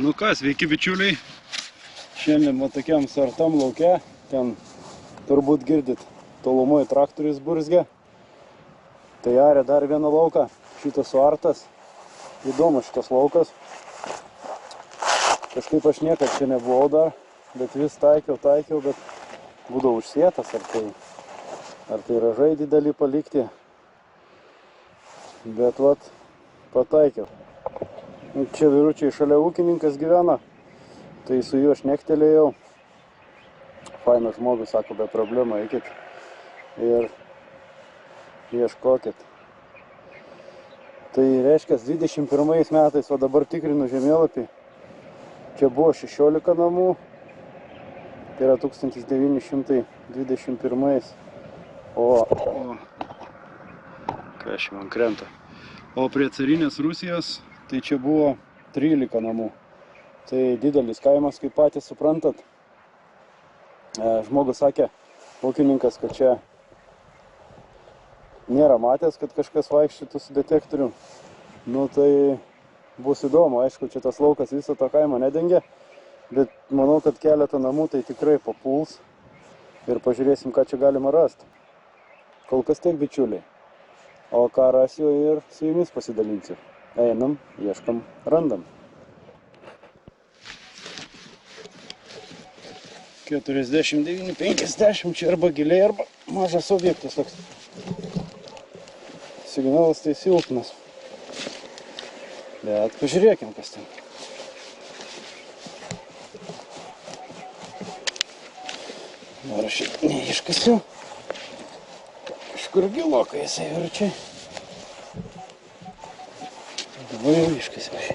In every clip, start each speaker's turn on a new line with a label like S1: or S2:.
S1: Nu ką, sveiki bičiuliai. Šiandien va tokiam suartam lauke. Ten turbūt girdit, tolumoje traktorius burzgia. Tai arė dar vieną lauką. Šitas suartas. Įdomus šitas laukas. Kažkaip aš niekad čia nebuvau dar, bet vis taikiau, bet būdavo užsėtas. Ar tai ražai didelį palikti. Bet vat, pataikiau. Čia vyručiai šalia ūkininkas gyvena, tai su juo šnektelėjau. Fainas žmogus, sako, be problemų, eikit ir ieškokit. Tai reiškia 21 metais, o dabar tikrinu žemėlapį. Čia buvo 16 namų, tai yra 1921. O ką čia man krenta. O prie carinės Rusijos tai čia buvo 13 namų. Tai didelis kaimas, kaip patys suprantat. Žmogus sakė, ūkininkas, kad čia nėra matęs, kad kažkas vaikščiotų su detektorium. Nu tai bus įdomu, aišku, čia tas laukas visą tą kaimą nedengia, bet manau, kad keletą namų tai tikrai papuls ir pažiūrėsim, ką čia galima rasti. Kol kas tiek, bičiuliai. O ką rasiu ir su jumis pasidalinsiu. Einam, ieškam, randam. 49-50 čia arba giliai, arba mažas objektas toks. Signalas tai silpnas. Bet pažiūrėkim, kas ten. Dar aš neiškasiu. Kažkur gilokai jisai virčiai. Dabar jau iškasiu šį.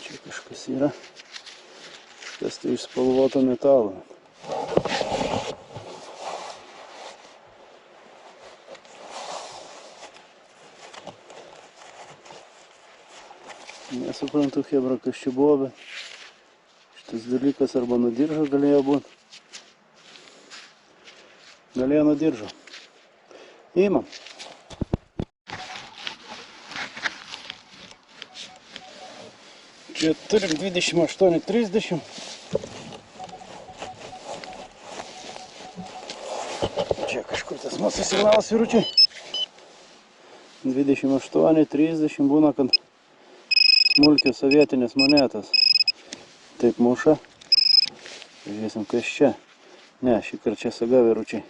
S1: Čia kažkas yra. Kažkas tai iš spalvoto metalo. Nesuprantu, chebra, kas čia buvo, bet šitas dalykas arba nuo diržo galėjo būti. Galėjo nuo diržo. Įmam. Čia turim 28-30. Čia kažkur tas mūsų signalas, vyručiai. 28-30 būna, kad smulkios sovietinės monetos. Taip muša. Žiūrėsim, kas čia. Ne, šį kartą čia saga, vyručiai.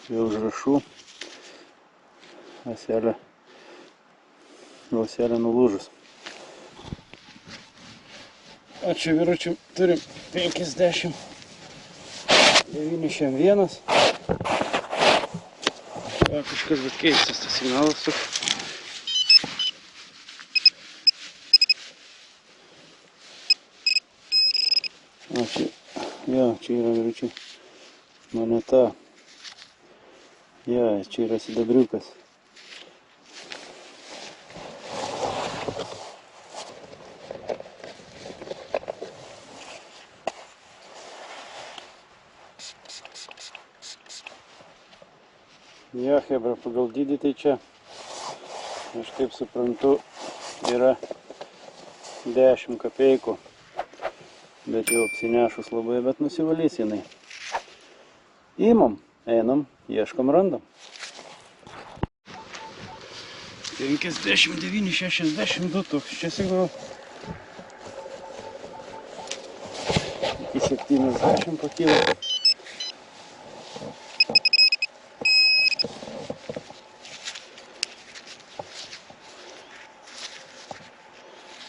S1: Be užrašų. Auselė nulūžus. O čia, vyručiai, turim 50. 91. O, kažkas bet keistas tas signalas toks. O čia, jo, čia yra, vyručiai, moneta. Jo, čia yra sidabriukas. Jo, hebra, pagal dydį tai čia, aš kaip suprantu, yra 10 kapeikų. Bet jau apsinešus labai, bet nusivalys jinai. Įmam, einam, ieškam, randam. 59-62 toks čia signalas. Iki 70 pakyla.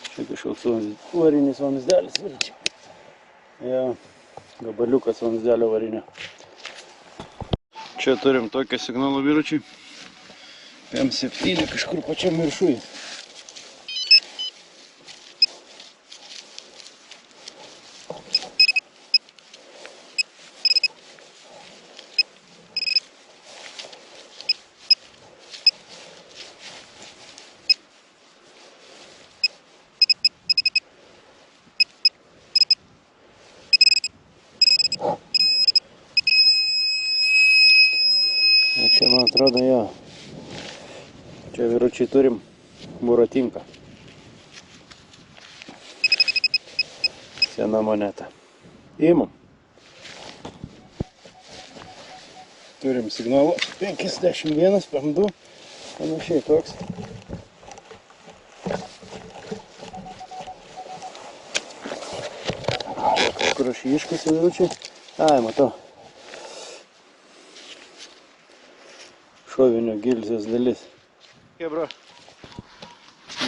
S1: Čia kažkoks varinis vamzdelis, vyručiai. Jo, gabaliukas vamzdelio varinio. Čia turim tokią signalą, vyručiai. PM7 kažkur pačiam viršui. Čia man atrodo jo. Čia vyručiai turim buratinką. Sena moneta. Imam. Turim signalą 51 PM2. Panašiai toks. Kur aš iškasiu vyručiai. Ai, matau. Šovinio gilzės dalis. Bro.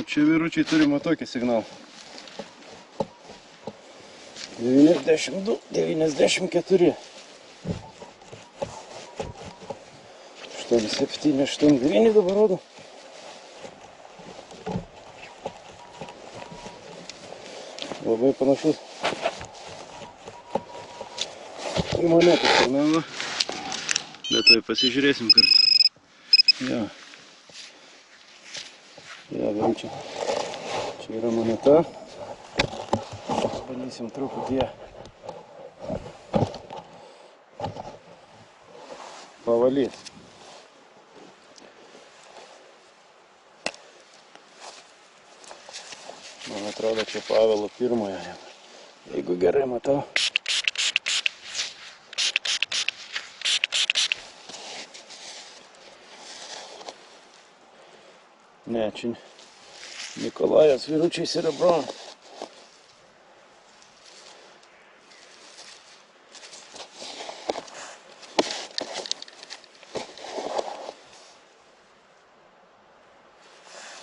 S1: Čia vyručiai turime tokį signalą. 92, 94. 87, 89 dabar rodo. Labai panašus į monetą signalą. Bet tai pasižiūrėsim kartu. Jo. Jo, vyručiai. Čia yra moneta. Bandysim truputį pavalyti. Man atrodo, čia Pavelo pirmojo. Jeigu gerai matau. Ne, čia Nikolajas vyručiai serebrom.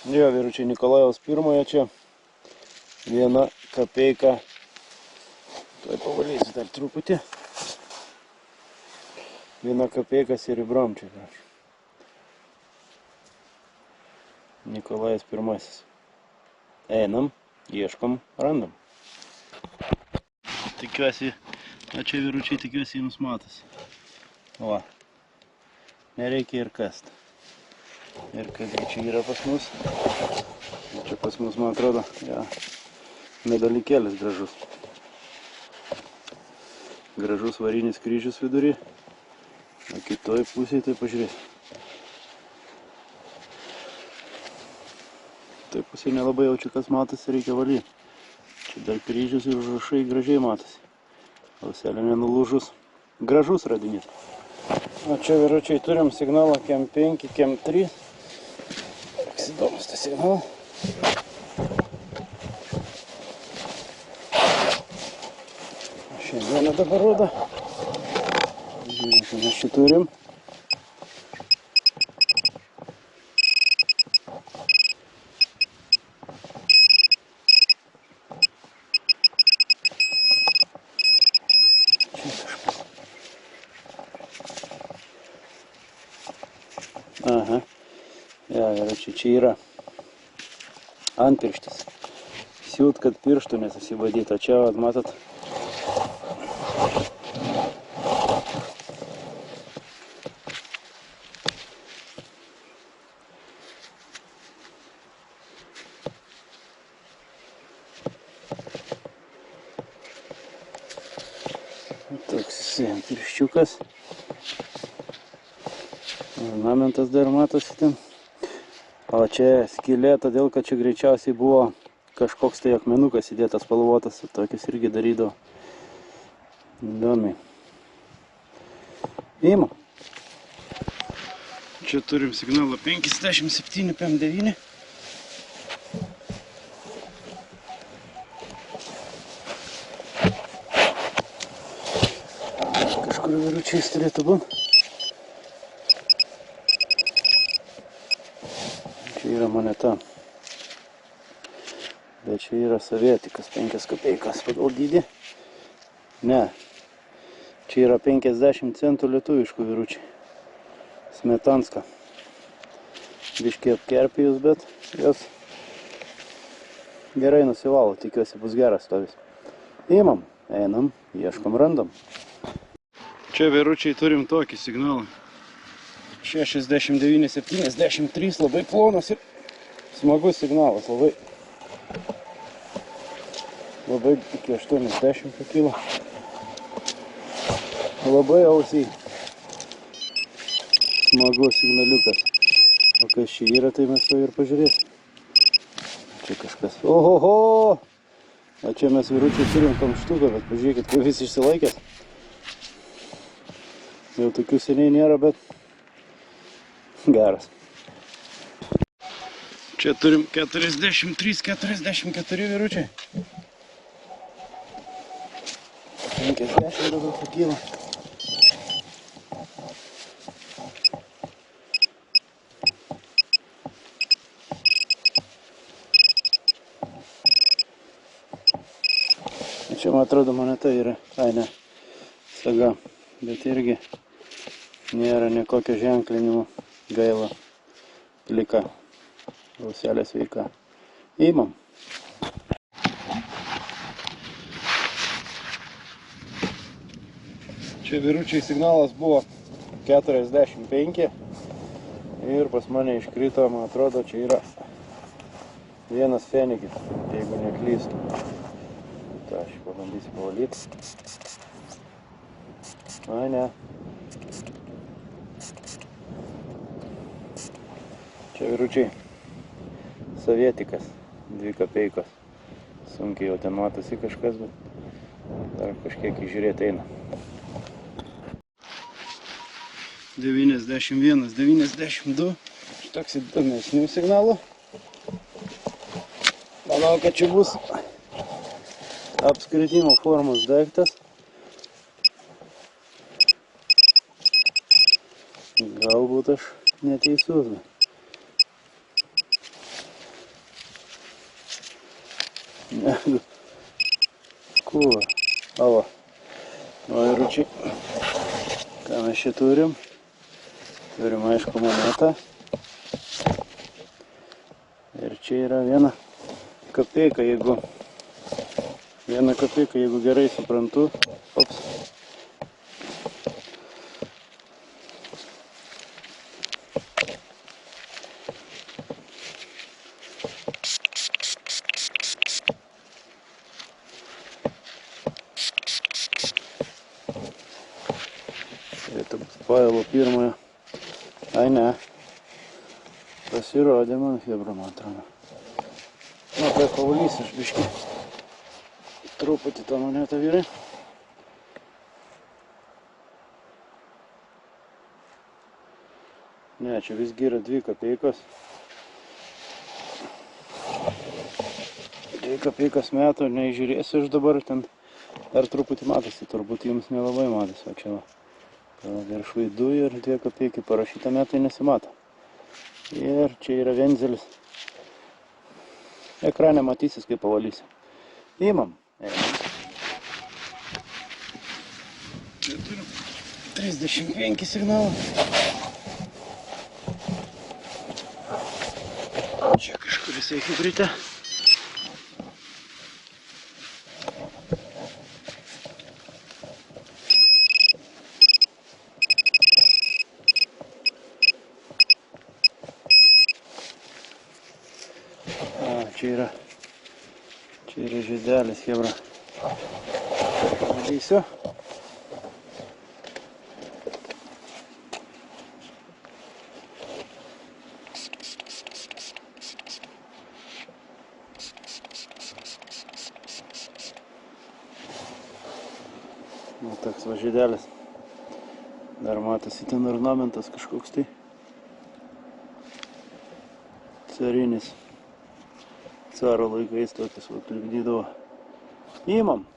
S1: Jo, vyručiai Nikolajaus pirmojo čia. 1 kapeika. Tuoj pavalysiu dar truputį. 1 kapeika serebrom čia. Nikolajas pirmasis. Einam, ieškom, randam. Tikiuosi, čia vyručiai tikiuosi jums matosi. Va. Nereikia ir kast. Ir kas čia yra pas mus. Čia pas mus, man atrodo, ja, medalikėlis gražus. Gražus varinis kryžius vidury. O kitoj pusėje tai pažiūrėsiu. Tai pusėje nelabai jaučiu, kas matosi, reikia valyti. Čia dar kryžius ir užrašai gražiai matosi. Auselė nenulūžus. Gražus radinys. O čia vyručiai turim signalą KEM 5, KEM 3. Toks įdomus tas signalas. Šiandieną dabar rodo. Žiūrėk, ką mes čia turim. Aha. Ja, vyručiai, čia yra antpirštis. Siūt, kad pirštų nesusibadytų. Čia, matot, toks pirščiukas. Ornamentas dar matosi ten. O čia skylė, todėl kad čia greičiausiai buvo kažkoks tai akmenukas įdėtas spalvotas. Tokius irgi darydavo. Įdomiai. Imam. Čia turim signalą 57 PM9. Kažkur vyručiais turėtų būt. Čia yra moneta. Bet čia yra sovietikas, 5 kapeikas pagal dydį. Ne. Čia yra 50 centų lietuviškų vyručiai. Smetanska. Biškiai apkerpėjus, bet jos gerai nusivalo. Tikiuosi bus geras stovis. Imam, einam, ieškom, randam. Čia vyručiai turim tokį signalą. 69-73, labai plonas ir smagus signalas, labai iki 80 pakilo. Labai ausiai. smagus signaliukas. O kas čia yra, tai mes to ir pažiūrėsim. Čia kažkas. Ohoho! O čia mes vyručiai turim kamštuką, bet pažiūrėkit, kaip vis išsilaikęs. Jau tokių seniai nėra, bet geras. Čia turim 43-44 vyručiai. 50 dabar pakyla. Čia, man atrodo, moneta yra, ai ne, saga, bet irgi nėra nekokio ženklinimo, gaila, plika, auselė sveika. Įmam. Čia vyručiai signalas buvo 45 ir pas mane iškrito, man atrodo, čia yra vienas fenikis, jeigu neklystu. Tai aš pabandysiu pavalyti. Ai ne. Čia vyručiai sovietikas, 2 kapeikos. Sunkiai jau ten matosi kažkas, bet dar kažkiek įžiūrėti eina. 91, 92. Šitoks įdomesnių signalų. Manau, kad čia bus apskritimo formos daiktas. Galbūt aš neteisus. Kuo? Ava. O vyručiai, ką mes čia turim? Turim, aišku, monetą. Ir čia yra viena kapeika, jeigu gerai suprantu. Ops. Это Pavelo pirmojo. Ai ne. Pasirodė man chebra, man atrodo. Nu, tai pavalysiu aš biškį. Truputį tą monetą, vyrai. Ne, čia visgi yra 2 kapeikos. 2 kapeikos metų, neįžiūrėsiu aš dabar, ten dar truputį matosi, turbūt jums nelabai matosi, o čia va. Viršui 2 ir 2 kapeikai parašyta metai nesimato. Ir čia yra venzelis. Ekrane matysis, kaip pavalysiu. Įmam. Čia turim 35 signalą. Čia kažkur jisai hibrite. Čia yra žiedelis, hebra. Pamatysiu. Nu, toks va žiedelis. Dar matosi ten ornamentas kažkoks tai. Carinis. Caro laikais tokius va kliukdydavo. Įmam.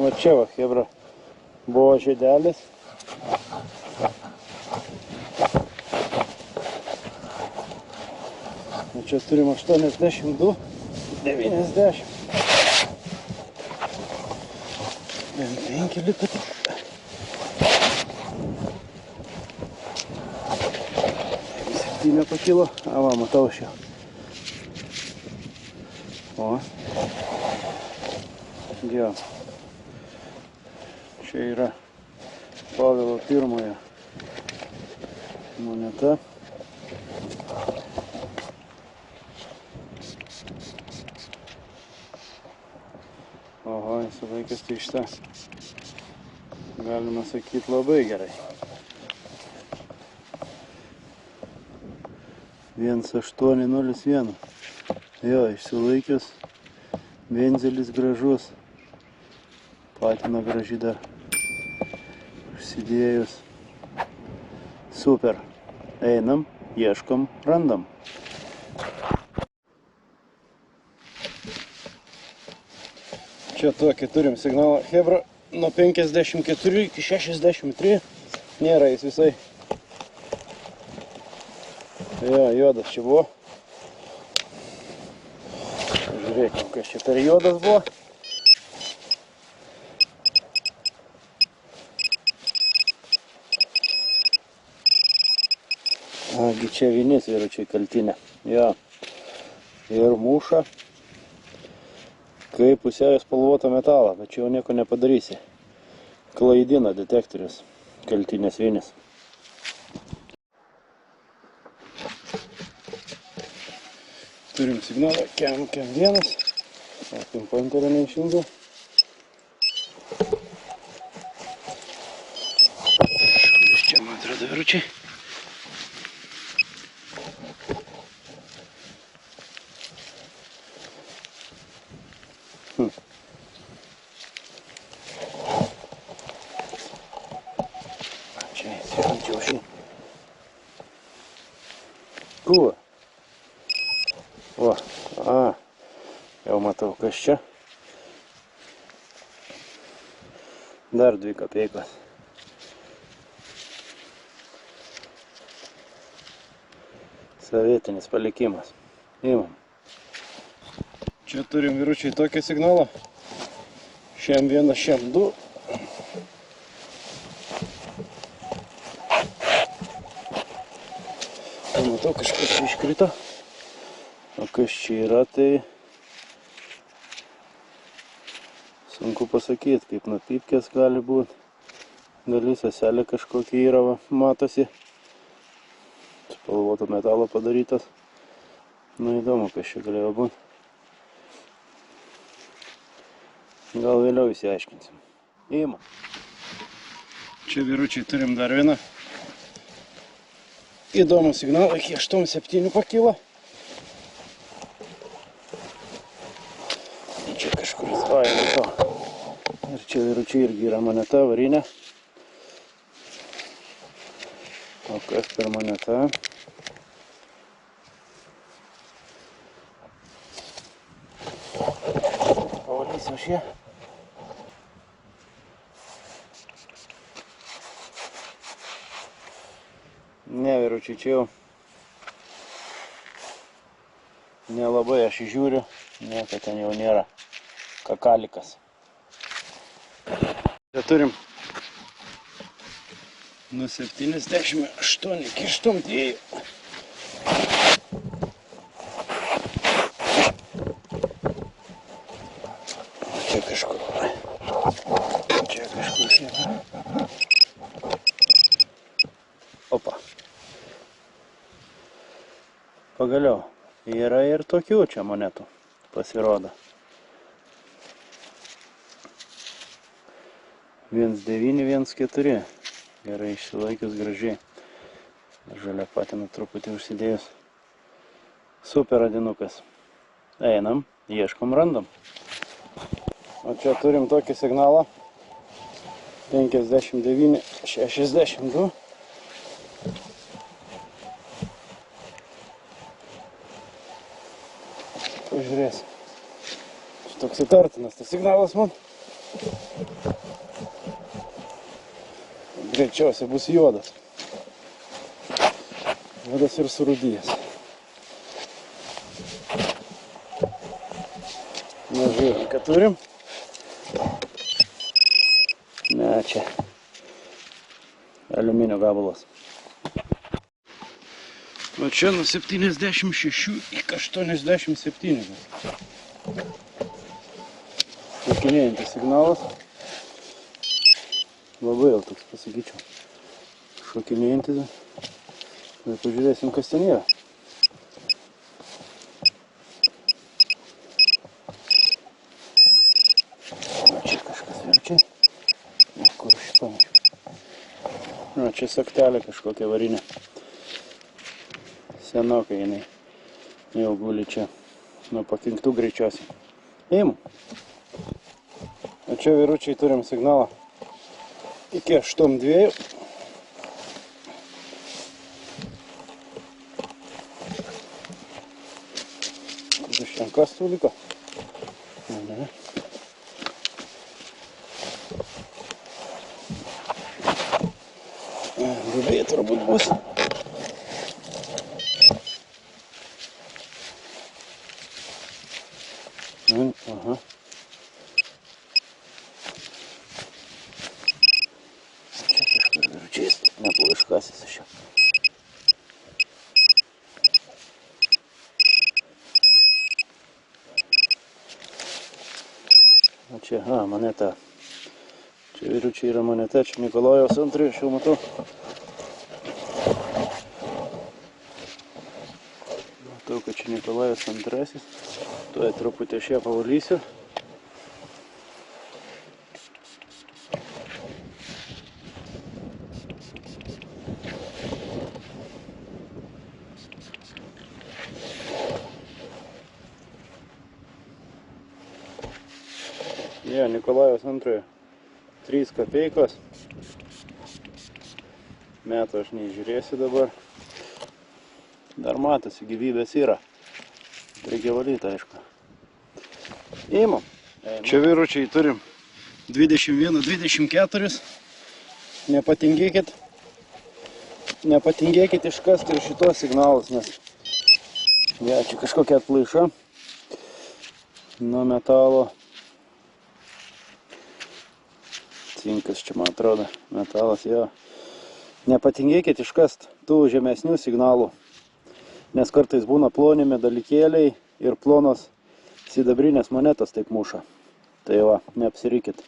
S1: Va čia va, hebra, buvo žiedelis. O čia turim 82, 90. Bent 5 liko tik. 7 pakilo. A va, matau aš jau. O. Jo. Čia yra Pavelo pirmojo moneta. Oho, sulaikęs tai šitą. Galima sakyti labai gerai. 1801. Jo, išsilaikęs. Benzelis gražus. Patina graži dar. Užsidėjus. Super. Einam, ieškom, randam. Čia tokį turim signalą Hebra nuo 54 iki 63. Nėra jis visai. Jo, juodas čia buvo. Žiūrėkim, kas čia per juodas buvo. Agi čia vinis vyručiai kaltinė. Jo. Ir muša. Kaip pusiau spalvotą metalą, bet čia jau nieko nepadarysi. Klaidina detektorius. Kaltinės vinis. Turim signalą Cam 1. Pinpointerio neišjungiu. Šulis čia, man atrodo, vyručiai. Čia įsirinčiau šį. Kuo? O, jau matau, kas čia. Dar 2 kapeikos. Sovietinis palikimas. Imam. Čia turim vyručiai tokį signalą. Šiam 1, šiam 2. Matau, kažkas čia iškrito. O kas čia yra, tai sunku pasakyti, kaip nuo pypkės gali būti. Dalis seselė kažkokia yra, matosi. Spalvoto metalo padarytas. Nu, įdomu, kas čia galėjo būti. Gal vėliau įsiaiškinsim. Ima. Čia vyručiai turim dar vieną įdomų signalą, iki 8,7 pakyla. Čia kažkur atvaja to. Ir čia vyručiai irgi yra moneta varinė. O kas per moneta? Pavalysiu aš ją. Ne, vyručiai, čia jau nelabai aš įžiūriu, nieko ten jau nėra. Kakalikas. Čia turim nuo 78 iki 82. Čia kažkur. Čia kažkur yra. Opa. Pagaliau, yra ir tokių čia monetų pasirodo. 1914. Gerai išsilaikius gražiai. Žalia patina truputį užsidėjus. Super radinukas. Einam, ieškom, randam. O čia turim tokį signalą. 59, 62. Pažiūrėsim. Šitoks įtartinas tas signalas man. Greičiausiai bus juodas. Juodas ir surūdijęs. Nežiūrim, ką turim. Ne, čia aliuminio gabalas. O čia nuo 76 iki 87. Šokinėjantis signalas. Labai jau toks, pasakyčiau. Šokinėjantis. Tai pažiūrėsim, kas ten yra. O čia kažkas verčia. Kur aš pamačiau. O čia saktelė kažkokia varinė. Senokai jinai jau guli čia. Nuo pakinktų greičiausiai. Eimu. O čia vyručiai turim signalą iki 8:02. Kur šiandien kas tų liko? Ne. Dubiai turbūt bus. Aha. Čia kažkur vyručiais nebuvo iškasis iš čia. O čia, moneta. Čia vyručiai yra moneta, čia Nikolajaus II, aš jau matau. Matau, kad čia Nikolajaus II. Tuoj truputį aš ją pavalysiu. Nikolajaus II 3 kapeikos. Metų aš neįžiūrėsiu dabar. Dar matosi, gyvybės yra. Reikia valyti, aišku. Įmam. Čia vyručiai turim 21-24. Nepatingėkit. Nepatingėkit iškasti ir šitos signalus, nes čia kažkokia atplaiša nuo metalo. Cinkas čia, man atrodo, metalas, jo. Nepatingėkit iškast tų žemesnių signalų, nes kartais būna ploni medalikėliai ir plonos sidabrinės monetos taip muša. Tai va, neapsirikit.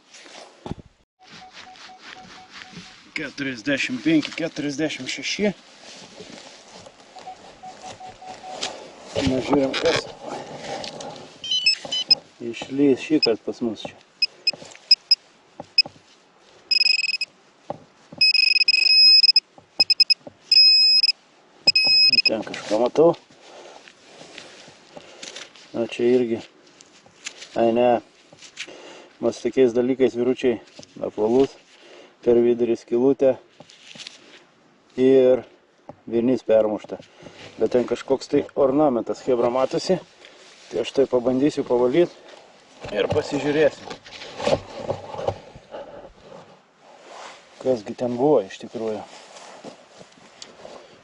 S1: 45, 46. Mes žiūrim, kas išlys šįkart pas mus čia. Ten kažką matau. O čia irgi. Ai ne. Mas tokiais dalykais vyručiai apvalus. Per vidurį skylutę. Ir vinis permušta. Bet ten kažkoks tai ornamentas chebra matosi. Tai aš tai pabandysiu pavalyti. Ir pasižiūrėsim. Kasgi ten buvo iš tikrųjų.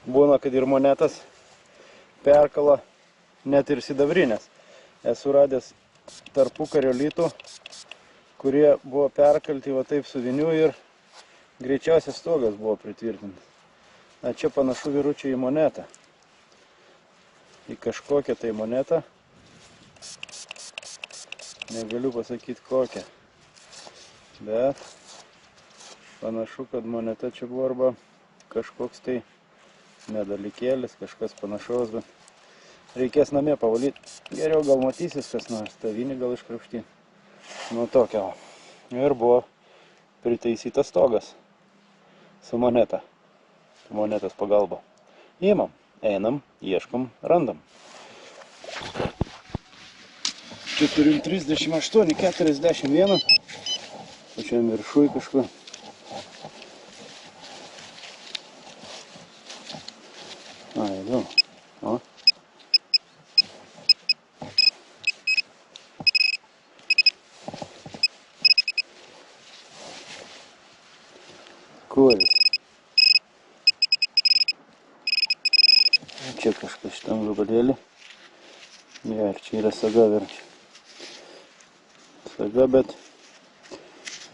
S1: Būna, kad ir monetas perkala net ir sidabrinės. Esu radęs tarpukario litų, kurie buvo perkalti va taip su viniu ir greičiausias stogas buvo pritvirtintas. Na čia panašu vyručiai į monetą. Į kažkokią tai monetą. Negaliu pasakyti kokią. Bet panašu, kad moneta čia buvo arba kažkoks tai medalikėlis, kažkas panašaus, bet reikės namie pavalyti. Geriau gal matysis kas nors, tą vinį gal iškrapštyti. Nu tokio. Ir buvo pritaisytas stogas su moneta. Monetos pagalba. Įmam, einam, ieškom, randam. Čia turim 38, 41. Pačiam viršui kažkur. Įdomu. O. Kuris. Čia kažkas šitam gabalėlį. Ja, ir čia yra saga virš. Saga, bet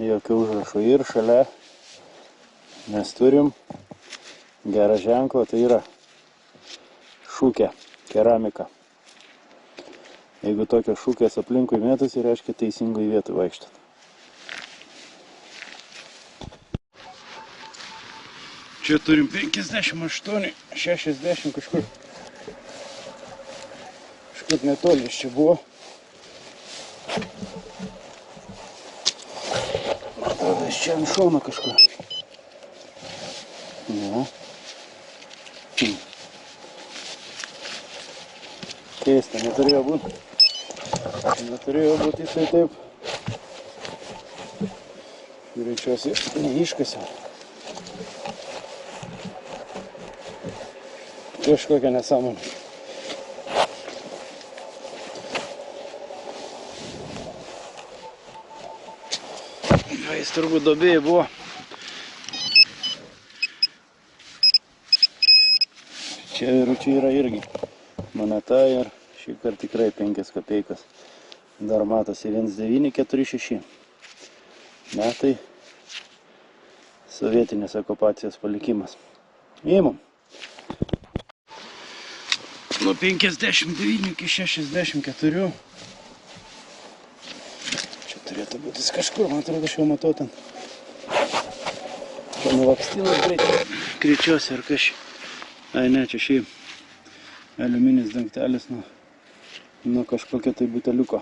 S1: jokio užrašo. Ir šalia mes turim gerą ženklą, tai yra šūkė, keramika. Jeigu tokios šūkės aplinkui mėtosi, reiškia teisingoj vietoj vaikštot. Čia turim 58, 60 kažkur. Kažkur netoli čia buvo. Man atrodo, iš čia ant šono kažkur. Ne. Keista, neturėjo būti. Neturėjo būti jisai taip. Greičiausiai neiškasiau. Kažkokia nesąmonė. Jis turbūt duobėjai buvo. Čia vyručiai yra irgi moneta ir šį kartą tikrai 5 kapeikas. Dar matosi 1946. Metai sovietinės okupacijos palikimas. Įmam. Nuo 59 iki 64. Čia turėtų būti kažkur, man atrodo, aš jau matau ten. Čia nuvakstinas greičiausiai ar kažkai. Ai ne, čia šiaip aliuminis dangtelis nuo kažkokio tai buteliuko.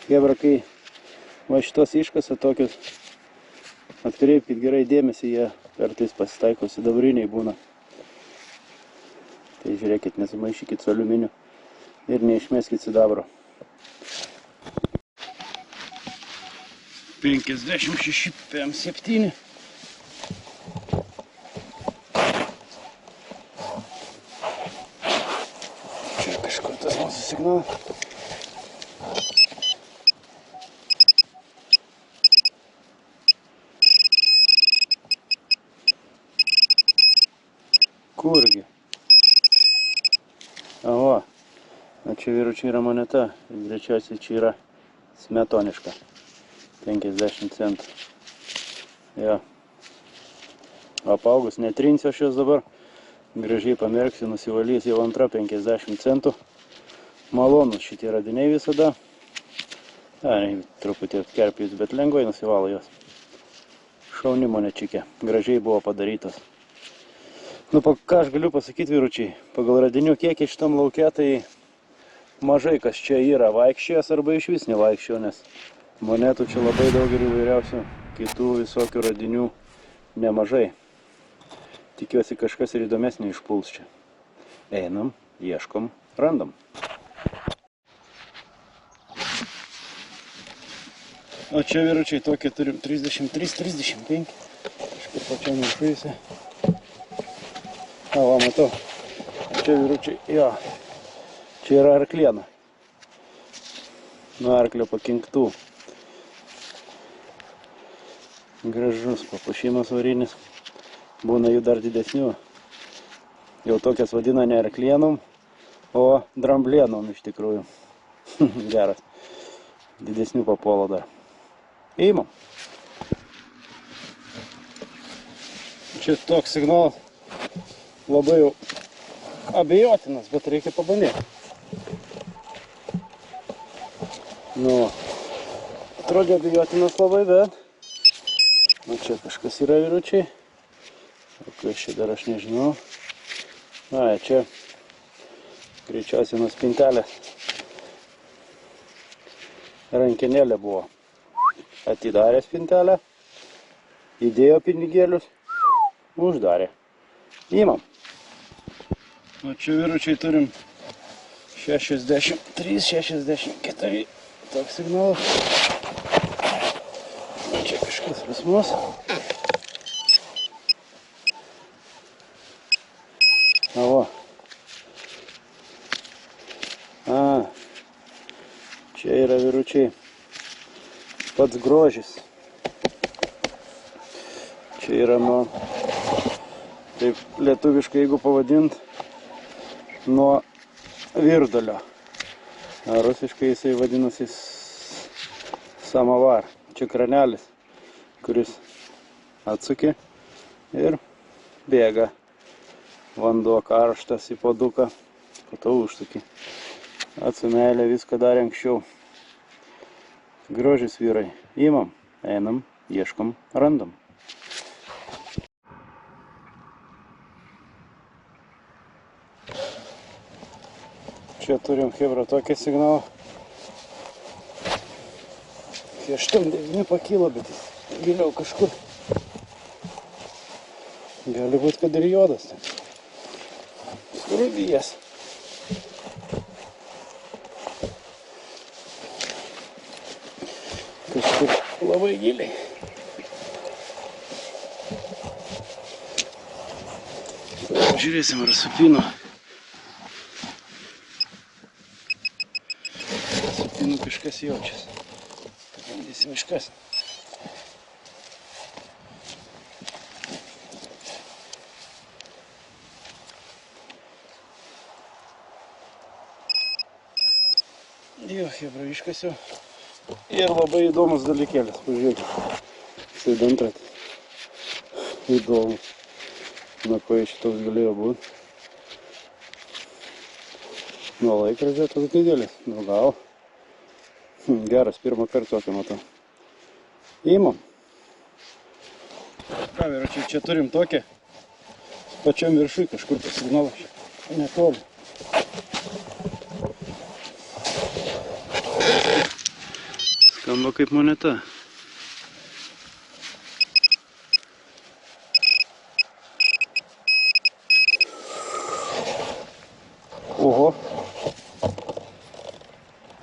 S1: Hebra, kai va šitos iškasa tokius, atkreipkit gerai dėmesį, jie kartais pasitaiko sidabriniai būna. Tai žiūrėkit, nesumaišykit su aliuminiu ir neišmeskit sidabro. 56 PM7. Čia kažkur tas mūsų signalas. Kurgi? O čia vyručiai yra moneta, greičiausiai čia yra smetoniška, 50 centų. Jo. Apaugus netrinsiu aš jos dabar, gražiai pamerksiu, nusivalys jau antra 50 centų. Malonus šitie radiniai visada. Truputį atkerpijus, bet lengvai nusivalo jos. Šauni monečikė, gražiai buvo padarytas. Nu, ką aš galiu pasakyti, vyručiai, pagal radinių kiekį šitam lauke, tai mažai kas čia yra vaikščiojęs arba iš vis nevaikščiojo, nes monetų čia labai daug ir įvairiausių kitų visokių radinių nemažai. Tikiuosi, kažkas ir įdomesnį išpuls čia. Einam, ieškom, randam. O čia, vyručiai, tokie turim 33-35. Kažkaip pačiam viršujuose. Va, matau. Čia, vyručiai, jo. Čia yra arkliena. Nuo arklio pakinktų. Gražus papuošimas varinis. Būna jų dar didesnių. Jau tokias vadina ne arklienom, o dramblienom iš tikrųjų. Geras. Didesnių papuolo dar. Įmam. Čia toks signalas labai jau abejotinas, bet reikia pabandyti. Nu, atrodė abejotinas labai, bet nu, čia kažkas yra, vyručiai. O kas čia dar aš nežinau. Ai, čia greičiausiai nuo spintelės rankenėlė buvo. Atidarė spintelę, įdėjo pinigėlius, uždarė. Įmam. O čia, vyručiai, turim 63-64. Toks signalas. Čia kažkas pas mus. O. Čia yra, vyručiai, pats grožis. Čia yra nuo, taip lietuviškai jeigu pavadint, nuo virdulio. Rusiškai jisai vadinasi samovar. Čia kranelis, kuris atsuki ir bėga vanduo karštas į puoduką, po to užsuki. Atsumeilė viską darė anksčiau. Grožis, vyrai. Įmam, einam, ieškom, randam. Čia turim, hebra, tokį signalą. 8-9 pakilo, bet jis giliau kažkur. Gali būt, kad ir juodas. Rubijas. Kažkur labai giliai. Žiūrėsim, ar supino. Supino kažkas jaučias. Bandysim iškasti. Jo, hebra, iškasiu. Ir labai įdomus dalykėlis, pažiūrėkit. Sėdantrat. Įdomu. Na, ko iš toks galėjo būti. Nuo laikrodžio toks didelis. Nu, gal. Geras, pirmą kartą tokį matau. Įmam. Ką, vyručiai, čia turim tokį. Pačiam viršui kažkur pasignalo. Netoli. Skamba kaip moneta. Oho.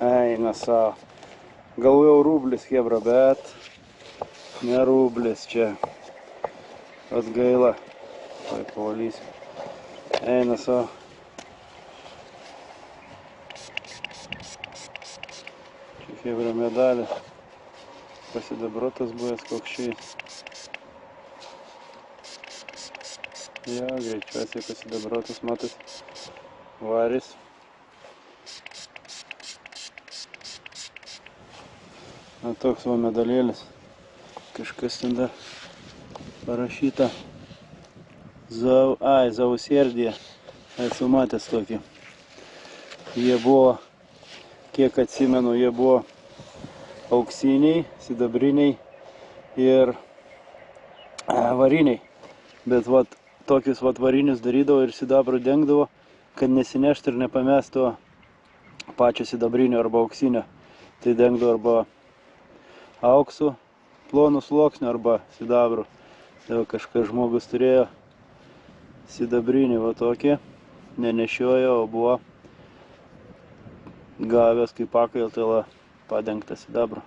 S1: Eina savo. Galvojau rublis, hebra, bet ne rublis čia. Atgaila. Tai pavalysiu. Eina savo. Čia hebra medalė. Pasidabrotas buvęs kokščiai. Jo, greičiausiai pasidabrotas matas. Varis. Na, toks va medalėlis. Kažkas ten dar parašyta. Zauserdija. Esu matęs tokį. Jie buvo, kiek atsimenu, jie buvo auksiniai, sidabriniai ir variniai. Bet vat, tokius vat varinius darydavo ir sidabro dengdavo, kad nesineštų ir nepamestų pačio sidabrinio arba auksinio. Tai dengdavo arba auksu, plonų sluoksnių arba sidabru. Tai kažkas žmogus turėjo sidabrinį va tokį, nenešiojo, o buvo gavęs kaip pakailtalą padengtą sidabru.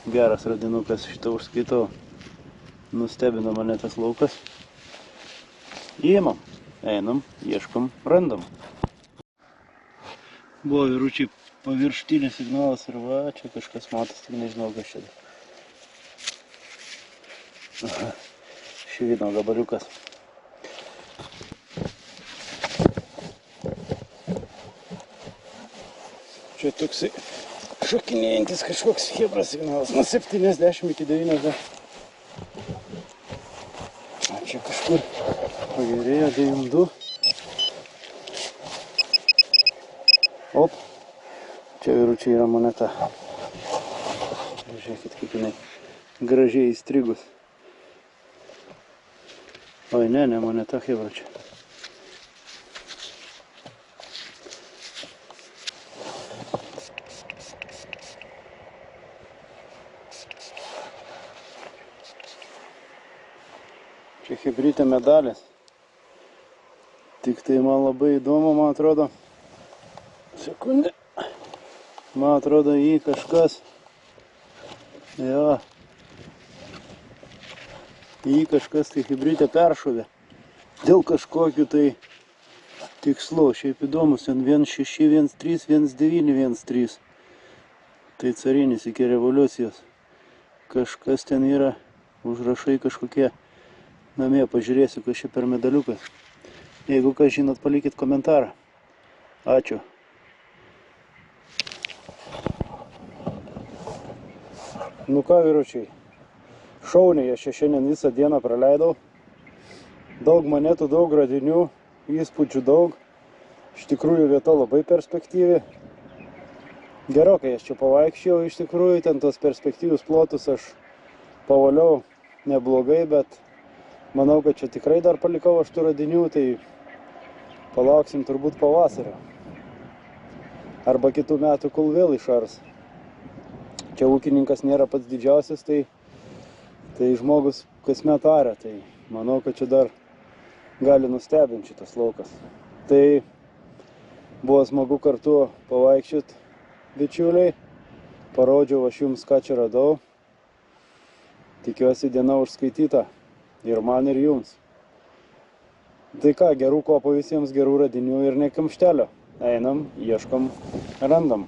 S1: Geras radinukas, šitą užskaitau. Nustebino mane tas laukas. Įimam, einam, ieškom, randam. Buvo, vyručiai, paviršutinis signalas ir va, čia kažkas matas, tik nežinau, kas čia. Aha, švino gabaliukas. Čia toksai šokinėjantis kažkoks hebras signalas, nuo 70 iki 90. Čia kažkur pagerėjo 92. Op, čia, vyručiai, yra moneta. Žiūrėkit, kaip jinai gražiai įstrigus. Oi, ne moneta, hebra čia. Čia hebrytė medalės. Tik tai man labai įdomu, man atrodo. Sekundė. Man atrodo, jį kažkas. Jo. Jį kažkas tai hebrytė peršovė. Dėl kažkokių tai tikslų. Šiaip įdomus, ten 16, 13, 19, 13. Tai carinis iki revoliucijos. Kažkas ten yra, užrašai kažkokie. Namie pažiūrėsiu, kas čia per medaliukas. Jeigu kas žinot, palikit komentarą. Ačiū. Nu ką, vyručiai, šauniai, aš čia šiandien visą dieną praleidau. Daug monetų, daug radinių, įspūdžių daug. Iš tikrųjų vieta labai perspektyvi. Gerokai aš čia pavaikščiau, iš tikrųjų, ten tos perspektyvius plotus aš pavaliau neblogai, bet manau, kad čia tikrai dar palikau aš tų radinių, tai palauksim turbūt pavasario. Arba kitų metų, kol vėl išars. Čia ūkininkas nėra pats didžiausias, tai žmogus kasmet aria. Tai manau, kad čia dar gali nustebinti šitas laukas. Tai buvo smagu kartu pavaikščioti, bičiuliai. Parodžiau aš jums, ką čia radau. Tikiuosi diena užskaityta ir man, ir jums. Tai ką, gerų kopų visiems, gerų radinių ir ne kamštelio. Einam, ieškom, randam.